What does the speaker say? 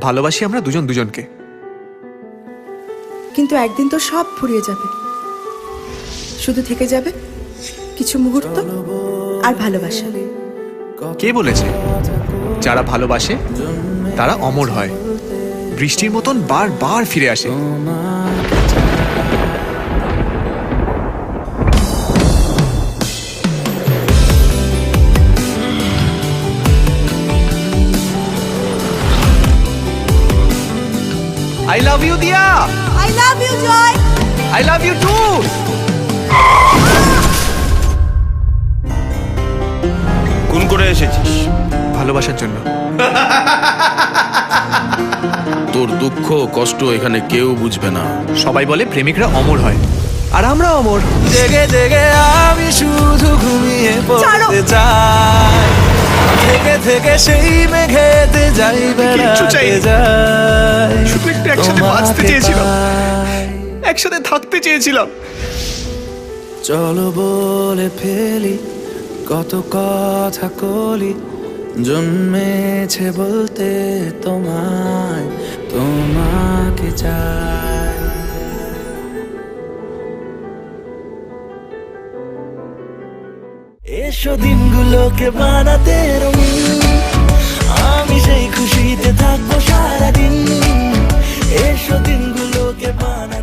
ভালোবাসি আমরা দুজন দুজনকে। কিন্তু একদিন তো সব ফুরিয়ে যাবে, শুধু থেকে যাবে কিছু মুহূর্ত আর ভালোবাসা। কে বলেছে যারা ভালোবাসে তারা অমর হয়, বৃষ্টির মতন বারবার ফিরে আসে? I love you, Dia. I love you, Joy. I love you too. কোন করে এসেছিস? ভালোবাসার জন্য। তোর দুঃখ কষ্ট এখানে কেউ বুঝবে না। সবাই বলে প্রেমিকরা অমর হয়, আর আমরা অমর। জেগে জেগে আমি শুধু ঘুমিয়ে পড়তে চাই, থেকে থেকে সেই মেঘেতে যাই কিচ্ছু চাই বেড়াতে না। যাই, শুধু একটু একসাথে বাঁচতে চেয়েছিলাম, একসাথে থাকতে চেয়েছিলাম। চলো বলে ফেলি কত কথা কলি, জন্মেছে বলতে তোমায়, তোমাকে চাই। এসো দিনগুলোকে বানাতে রঙিন, আমি সেই খুশিতে থাকবো সারাদিন। এসো দিনগুলোকে বানাতে